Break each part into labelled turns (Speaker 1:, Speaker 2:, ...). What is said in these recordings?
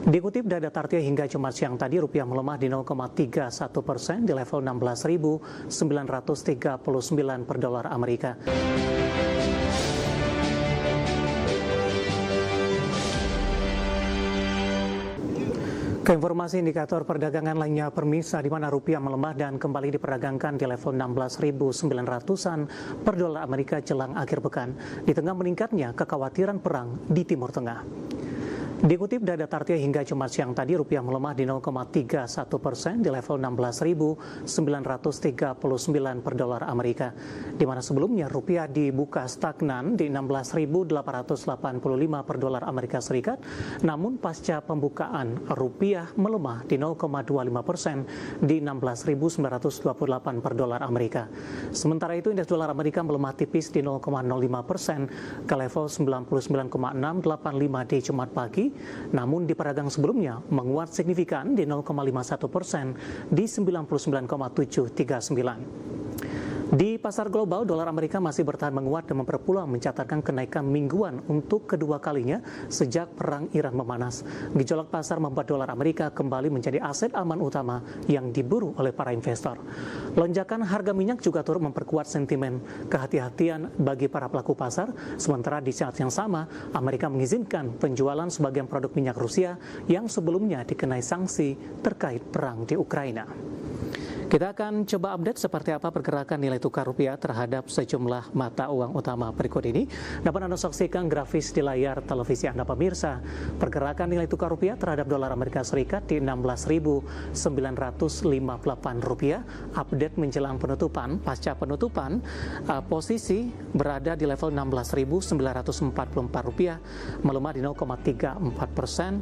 Speaker 1: Dikutip data Tartia hingga Jumat siang tadi, rupiah melemah di 0,31% di level 16.939 per dolar Amerika. Keinformasi indikator perdagangan lainnya permisa di mana rupiah melemah dan kembali diperdagangkan di level 16.900-an per dolar Amerika jelang akhir pekan, di tengah meningkatnya kekhawatiran perang di Timur Tengah. Dikutip data Tartia hingga Jumat siang tadi, rupiah melemah di 0,31% di level 16.939 per dolar Amerika, di mana sebelumnya rupiah dibuka stagnan di 16.885 per dolar Amerika Serikat, namun pasca pembukaan rupiah melemah di 0,25% di 16.928 per dolar Amerika. Sementara itu indeks dolar Amerika melemah tipis di 0,05% ke level 99,685 di Jumat pagi, namun di peragang sebelumnya menguat signifikan di 0,51% di 99,739. Di pasar global, dolar Amerika masih bertahan menguat dan memperpeluang mencatatkan kenaikan mingguan untuk kedua kalinya sejak perang Iran memanas. Gejolak pasar membuat dolar Amerika kembali menjadi aset aman utama yang diburu oleh para investor. Lonjakan harga minyak juga turut memperkuat sentimen kehati-hatian bagi para pelaku pasar, sementara di saat yang sama, Amerika mengizinkan penjualan sebagian produk minyak Rusia yang sebelumnya dikenai sanksi terkait perang di Ukraina. Kita akan coba update seperti apa pergerakan nilai tukar rupiah terhadap sejumlah mata uang utama berikut ini. Dapat Anda saksikan grafis di layar televisi Anda pemirsa. Pergerakan nilai tukar rupiah terhadap dolar Amerika Serikat di 16.958 rupiah. Update menjelang penutupan, pasca penutupan, posisi berada di level 16.944 rupiah, melemah di 0,34%,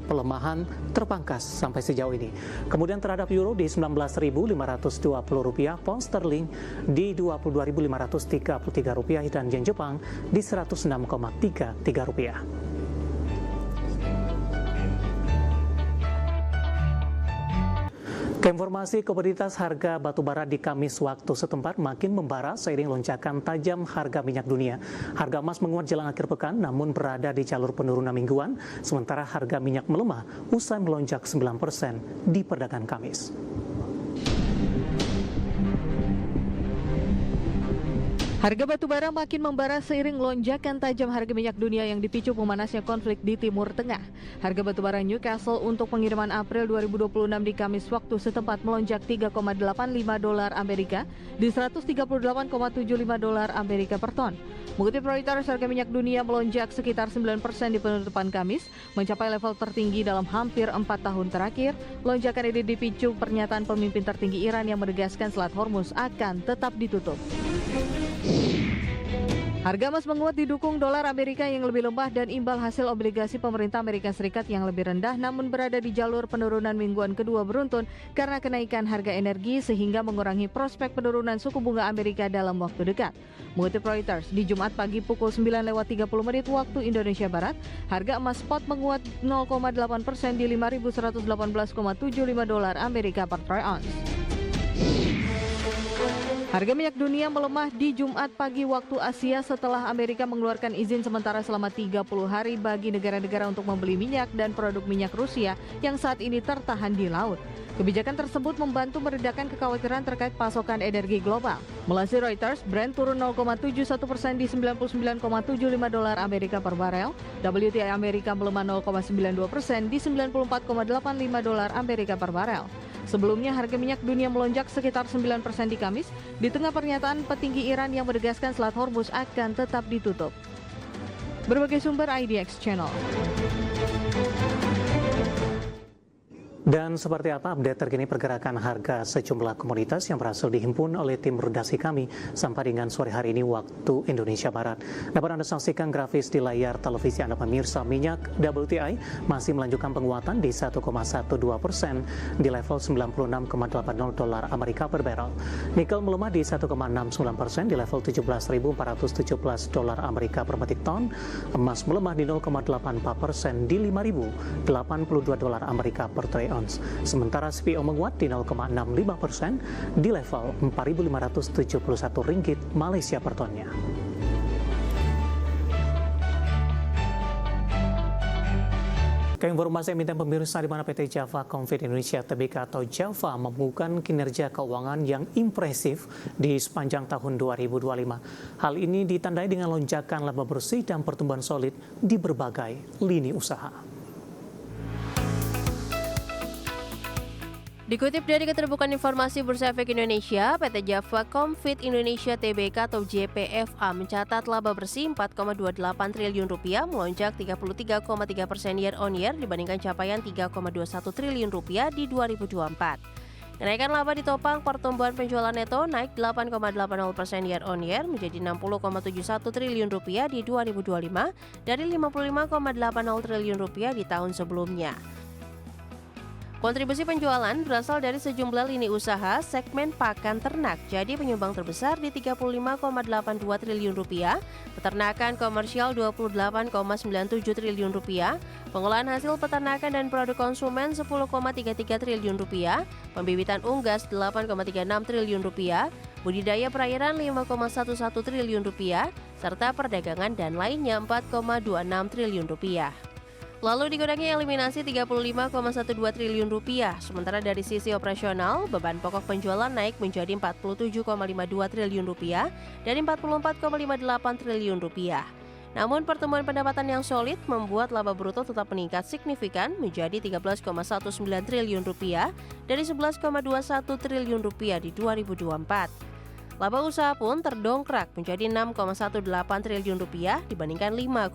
Speaker 1: pelemahan terpangkas sampai sejauh ini. Kemudian terhadap euro di 19.520 rupiah, pound sterling di 22.533 rupiah, dan yen Jepang di 106,33 rupiah. Keinformasi komoditas harga batubara di Kamis waktu setempat makin membara seiring lonjakan tajam harga minyak dunia. Harga emas menguat jelang akhir pekan namun berada di jalur penurunan mingguan, sementara harga minyak melemah usai melonjak 9% di perdagangan Kamis.
Speaker 2: Harga batubara makin membara seiring lonjakan tajam harga minyak dunia yang dipicu memanasnya konflik di Timur Tengah. Harga batubara Newcastle untuk pengiriman April 2026 di Kamis waktu setempat melonjak 3,85 dolar Amerika di 138,75 dolar Amerika per ton. Mengutip Reuters, harga minyak dunia melonjak sekitar 9% di penutupan Kamis, mencapai level tertinggi dalam hampir 4 tahun terakhir. Lonjakan ini dipicu pernyataan pemimpin tertinggi Iran yang menegaskan Selat Hormuz akan tetap ditutup. Harga emas menguat didukung dolar Amerika yang lebih lemah dan imbal hasil obligasi pemerintah Amerika Serikat yang lebih rendah, namun berada di jalur penurunan mingguan kedua beruntun karena kenaikan harga energi sehingga mengurangi prospek penurunan suku bunga Amerika dalam waktu dekat. Mengutip Reuters, di Jumat pagi pukul 9.30 waktu Indonesia Barat, harga emas spot menguat 0,8% di 5.118,75 dolar Amerika per troy ounce. Harga minyak dunia melemah di Jumat pagi waktu Asia setelah Amerika mengeluarkan izin sementara selama 30 hari bagi negara-negara untuk membeli minyak dan produk minyak Rusia yang saat ini tertahan di laut. Kebijakan tersebut membantu meredakan kekhawatiran terkait pasokan energi global. Melansir Reuters, Brent turun 0,71% di 99,75 dolar Amerika per barel. WTI Amerika melemah 0,92% di 94,85 dolar Amerika per barel. Sebelumnya harga minyak dunia melonjak sekitar 9% di Kamis, di tengah pernyataan petinggi Iran yang menegaskan Selat Hormuz akan tetap ditutup. Berbagai sumber IDX Channel.
Speaker 1: Dan seperti apa update terkini pergerakan harga sejumlah komoditas yang berhasil dihimpun oleh tim redaksi kami sampai dengan sore hari ini waktu Indonesia Barat. Dapat Anda saksikan grafis di layar televisi Anda pemirsa. Minyak WTI masih melanjutkan penguatan di 1,12% di level 96,80 dolar Amerika per barrel. Nikel melemah di 1,69% di level 17.417 dolar Amerika per metric ton. Emas melemah di 0,84% di 5.082 dolar Amerika per troy ounce. Sementara CPO menguat di 0,65% di level 4.571 ringgit Malaysia per tonnya. Ke informasi emiten pemirsa, di mana PT Java Comfit Indonesia Tbk atau Java membukukan kinerja keuangan yang impresif di sepanjang tahun 2025. Hal ini ditandai dengan lonjakan laba bersih dan pertumbuhan solid di berbagai lini usaha.
Speaker 3: Dikutip dari Keterbukaan Informasi Bursa Efek Indonesia, PT Java Comfit Indonesia Tbk atau JPFA mencatat laba bersih 4,28 triliun rupiah, melonjak 33,3% year on year dibandingkan capaian 3,21 triliun rupiah di 2024. Kenaikan laba ditopang pertumbuhan penjualan neto naik 8,80% year on year menjadi 60,71 triliun rupiah di 2025 dari 55,80 triliun rupiah di tahun sebelumnya. Kontribusi penjualan berasal dari sejumlah lini usaha segmen pakan ternak, jadi penyumbang terbesar di 35,82 triliun rupiah, peternakan komersial 28,97 triliun rupiah, pengolahan hasil peternakan dan produk konsumen 10,33 triliun rupiah, pembibitan unggas 8,36 triliun rupiah, budidaya perairan 5,11 triliun rupiah, serta perdagangan dan lainnya 4,26 triliun rupiah. Lalu dikurangi eliminasi 35,12 triliun rupiah. Sementara dari sisi operasional, beban pokok penjualan naik menjadi 47,52 triliun rupiah dari 44,58 triliun rupiah. Namun pertumbuhan pendapatan yang solid membuat laba bruto tetap meningkat signifikan menjadi 13,19 triliun rupiah dari 11,21 triliun rupiah di 2024. Laba usaha pun terdongkrak menjadi 6,18 triliun rupiah dibandingkan 5,06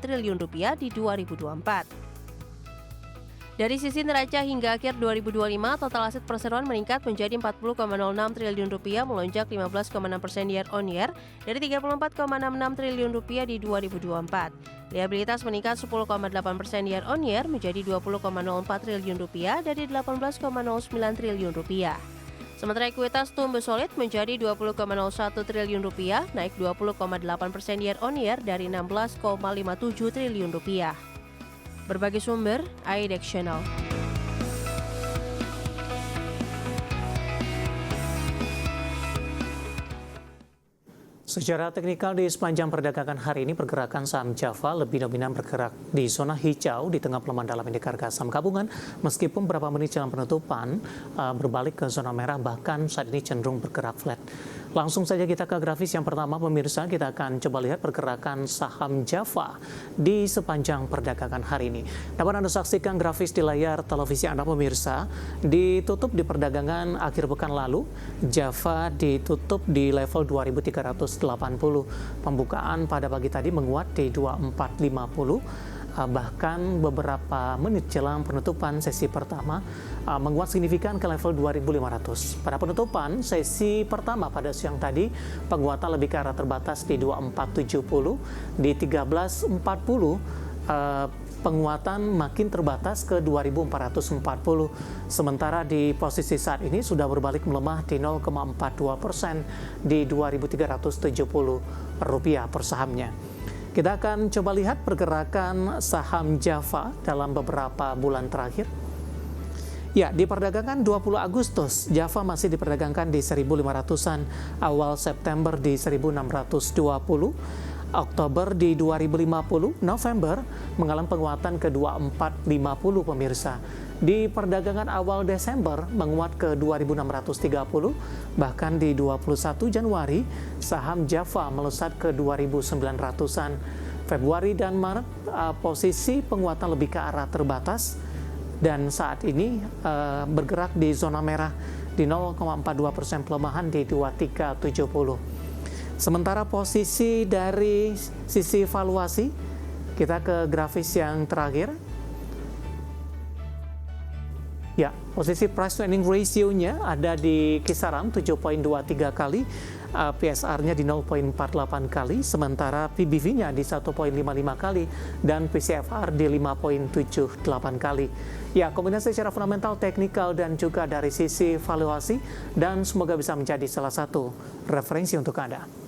Speaker 3: triliun rupiah di 2024. Dari sisi neraca hingga akhir 2025, total aset perseroan meningkat menjadi 40,06 triliun rupiah, melonjak 15,6% year on year dari 34,66 triliun rupiah di 2024. Liabilitas meningkat 10,8% year on year menjadi 20,04 triliun rupiah dari 18,09 triliun rupiah. Sementara ekuitas tumbuh solid menjadi 20,01 triliun rupiah, naik 20,8% year on year dari 16,57 triliun rupiah. Berbagai sumber, IDEX Channel.
Speaker 1: Secara teknikal di sepanjang perdagangan hari ini pergerakan saham Java lebih dominan bergerak di zona hijau di tengah pelemahan dalam indeks harga saham gabungan, meskipun beberapa menit jelang penutupan berbalik ke zona merah, bahkan saat ini cenderung bergerak flat. Langsung saja kita ke grafis yang pertama, pemirsa. Kita akan coba lihat pergerakan saham Java di sepanjang perdagangan hari ini. Dapat Anda saksikan grafis di layar televisi Anda, pemirsa. Ditutup di perdagangan akhir pekan lalu, Java ditutup di level 2380. Pembukaan pada pagi tadi menguat di 2450. Bahkan beberapa menit jelang penutupan sesi pertama menguat signifikan ke level 2500. Pada penutupan sesi pertama pada siang tadi, penguatan lebih ke arah terbatas di 2470, di 1340 penguatan makin terbatas ke 2440. Sementara di posisi saat ini sudah berbalik melemah di 0,42% di 2.370 rupiah per sahamnya. Kita akan coba lihat pergerakan saham Java dalam beberapa bulan terakhir. Ya, di perdagangan 20 Agustus, Java masih diperdagangkan di 1.500-an, awal September di 1.620, Oktober di 2.050, November mengalami penguatan ke 2.450, pemirsa. Di perdagangan awal Desember menguat ke 2.630, bahkan di 21 Januari saham Java melesat ke 2.900-an. Februari dan Maret posisi penguatan lebih ke arah terbatas dan saat ini bergerak di zona merah di 0,42% pelemahan di 2370. Sementara posisi dari sisi valuasi, kita ke grafis yang terakhir. Ya, posisi price to earning ratio-nya ada di kisaran 7,23 kali, PSR-nya di 0,48 kali, sementara PBV-nya di 1,55 kali, dan PCFR di 5,78 kali. Ya, kombinasi secara fundamental, teknikal, dan juga dari sisi valuasi, dan semoga bisa menjadi salah satu referensi untuk Anda.